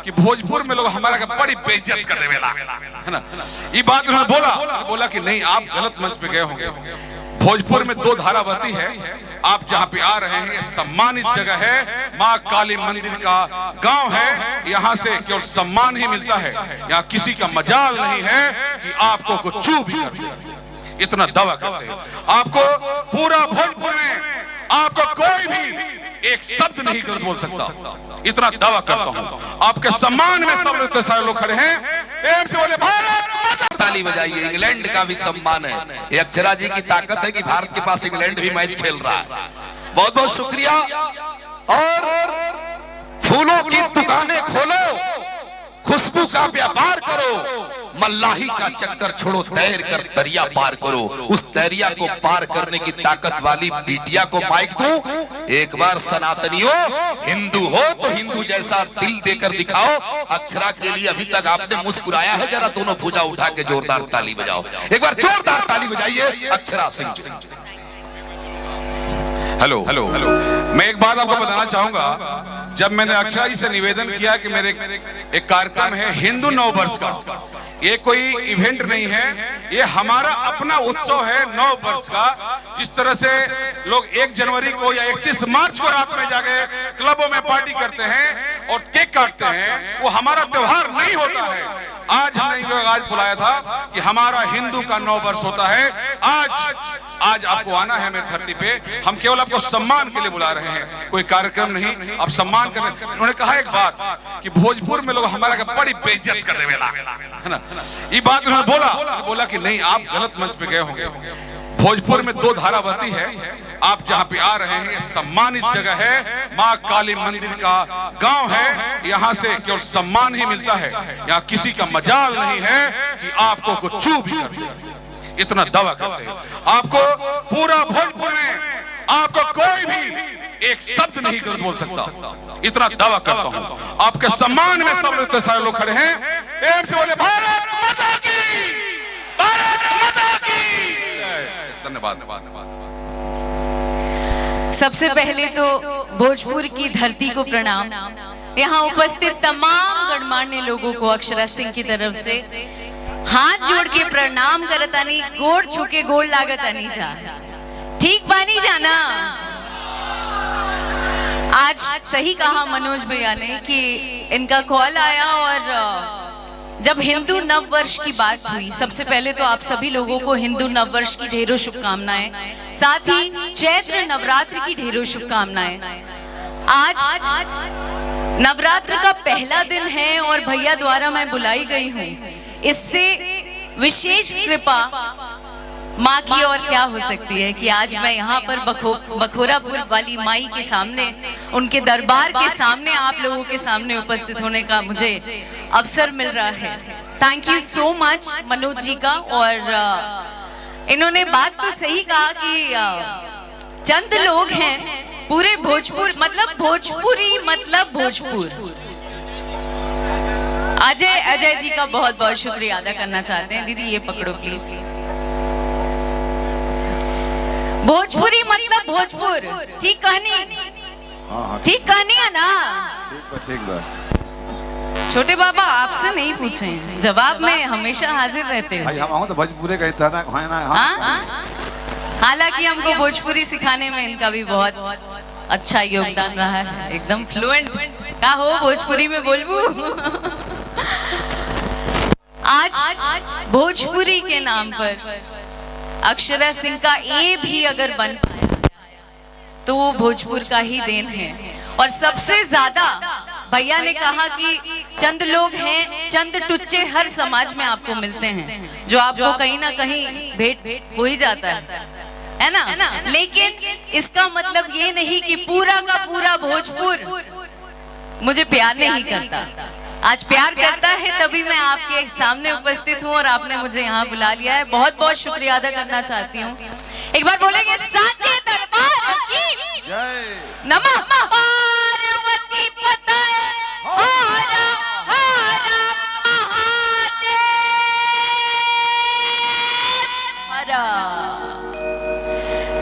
कि भोजपुर में लोग हमारा बड़ी बेइज्जत कर देवेला, है ना। ये बात उन्होंने बोला कि नहीं, आप गलत मंच पे गए होंगे। भोजपुर में दो धारा बहती है, आप जहाँ पे आ रहे हैं सम्मानित जगह है, माँ काली मंदिर का गांव है, यहाँ से केवल सम्मान ही मिलता है, यहाँ किसी का मजाल नहीं है कि आपको कुछ चू भी कर दे। इतना दावा करते हैं। आपको पूरा भोजपुर में आपको कोई भी एक शब्द नहीं गलत बोल सकता, इतना दावा करता हूँ। आपके सम्मान में सब इतने सारे लोग खड़े हैं, एक से बोले भारत। ताली बजाइए, इंग्लैंड का भी सम्मान है। ये अक्षरा जी की ताकत है कि भारत के पास इंग्लैंड भी मैच खेल रहा है। बहुत बहुत शुक्रिया। और फूलों की दुकानें खोलो, खुशबू का व्यापार करो, मल्लाही का चक्कर छोड़ो, तैर कर दरिया पार करो। उस दरिया को पार करने की ताकत वाली बिटिया को माइक दूं। एक बार सनातनियों, हिंदू हो तो हिंदू जैसा दिल देकर दिखाओ। अक्षरा के लिए अभी तक आपने मुस्कुराया है, जरा दोनों भुजा उठा के जोरदार ताली बजाओ। एक बार जोरदार ताली बजाइए Akshara Singh. Hello hello hello, मैं एक बात आपको बताना चाहूंगा। जब मैंने अक्षरा जी से निवेदन किया कि मेरे एक कार्यक्रम है हिंदू नव वर्ष का, ये कोई इवेंट नहीं है, ये हमारा अपना उत्सव है नव वर्ष का। जिस तरह से लोग 1 जनवरी को या 31 मार्च को रात में जाके क्लबों में पार्टी करते हैं और केक काटते हैं, वो हमारा त्योहार नहीं होता है। आज हमने आज बुलाया था कि हमारा हिंदू का नव वर्ष होता है। आज आपको आना है मेरी धरती पे, हम केवल आपको सम्मान के लिए बुला रहे हैं, कोई कार्यक्रम नहीं। आप सम्मान करें। उन्होंने कहा एक बात कि भोजपुर में लोग हमारा बड़ी बेइज्जत कर देवेला, है ना। ये बात उन्होंने बोला कि नहीं, आप गलत मंच पे गए होंगे। भोजपुर में दो धारा बहती है, आप जहाँ पे आ रहे हैं सम्मानित जगह है, माँ काली मंदिर का गांव है, यहाँ से केवल सम्मान ही मिलता है, यहाँ किसी का मजाल नहीं है कि आपको कुछ चू भी कर दे। इतना दावा करते हैं। आपको पूरा भोजपुर में आपको कोई भी एक शब्द नहीं गलत बोल सकता, इतना दावा करता हूँ। आपके सम्मान में सब इतने सारे लोग खड़े हैं, एक से बोले भारत माता की, भारत माता की। धन्यवाद। सबसे पहले तो भोजपुर की धरती को प्रणाम। यहाँ उपस्थित तमाम गणमान्य लोगों को अक्षरा सिंह की तरफ से हाथ जोड़ के प्रणाम करतानी, गोड़ छूके गोड़ लागतानी जा। ठीक बानी जाना। आज सही कहा मनोज भैया ने कि इनका कॉल आया और जब हिंदू नव वर्ष की बात हुई, सबसे पहले तो आप सभी लोगों को हिंदू नव वर्ष की ढेरों शुभकामनाएं, साथ ही चैत्र नवरात्र की ढेरों शुभकामनाएं। आज नवरात्र का पहला दिन है और भैया द्वारा मैं बुलाई गई हूँ। इससे विशेष कृपा माँ की और क्या हो सकती है कि आज मैं यहाँ पर बखोरापुर वाली माई के सामने, उनके दरबार के सामने, आप लोगों के सामने उपस्थित होने का मुझे अवसर मिल रहा है। Thank you so much Manoj ji का। और इन्होंने बात तो सही कहा कि चंद लोग हैं पूरे भोजपुर, मतलब भोजपुरी मतलब भोजपुर। अजय जी का बहुत बहुत शुक्रिया अदा करना चाहते हैं। दीदी ये पकड़ो प्लीज। भोजपुरी मतलब भोजपुर, ठीक कहनी? ठीक कहनी है ना? छोटे बाबा आपसे नहीं पूछे, जवाब में हमेशा हाजिर रहते हैं। हम तो भोजपुरी कहते हैं। हालांकि हमको भोजपुरी सिखाने में इनका भी बहुत अच्छा योगदान रहा है। एकदम फ्लुएंट का हो भोजपुरी में बोलबू। आज भोजपुरी के नाम पर अक्षरा सिंह का ए भी अगर बन पाया तो वो भोजपुर का ही देन है। और सबसे ज्यादा भैया ने कहा कि चंद लोग हैं, चंद टुच्चे हर समाज में आपको मिलते हैं, जो आपको कहीं ना कहीं भेंट हो ही जाता है ना। लेकिन इसका मतलब ये नहीं कि पूरा का पूरा भोजपुर मुझे प्यार नहीं करता। आज प्यार करता है, तभी मैं आपके सामने उपस्थित हूँ और आपने मुझे यहाँ बुला लिया है। बहुत बहुत शुक्रिया अदा करना चाहती हूँ। एक बार बोलेंगे साचे दरबार की नमः पार्वती पतये हर हर Mahadev.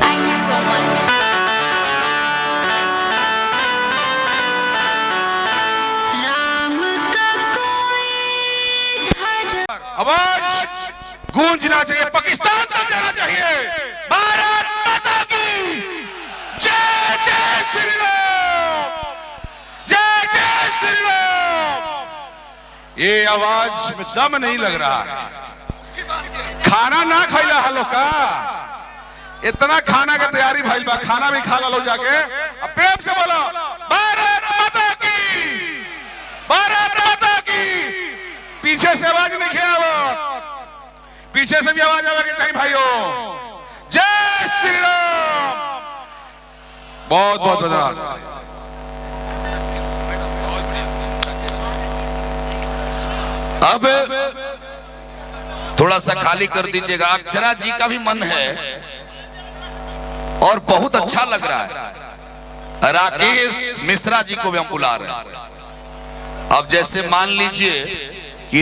Thank you so much. Ram आवाज गूंजना चाहिए, पाकिस्तान तक जाना चाहिए। भारत माता की जय, जय श्री राम, जय जय श्री राम। ये आवाज में दम नहीं लग रहा है। खाना ना खैला हलो का, इतना खाना की तैयारी भाई बा, खाना भी खा लो जाके। अब प्रेम से बोलो भारत माता की, भारत माता की। पीछे से आवाज नहीं किया, पीछे से भी आवाज आवेगी चाहिए भाइयों। जय श्री राम। बहुत बहुत धन्यवाद। अब थोड़ा सा खाली कर दीजिएगा। अक्षरा जी का भी मन है और बहुत अच्छा लग रहा है। राकेश मिश्रा जी को भी हम बुला रहे हैं। अब जैसे मान लीजिए कि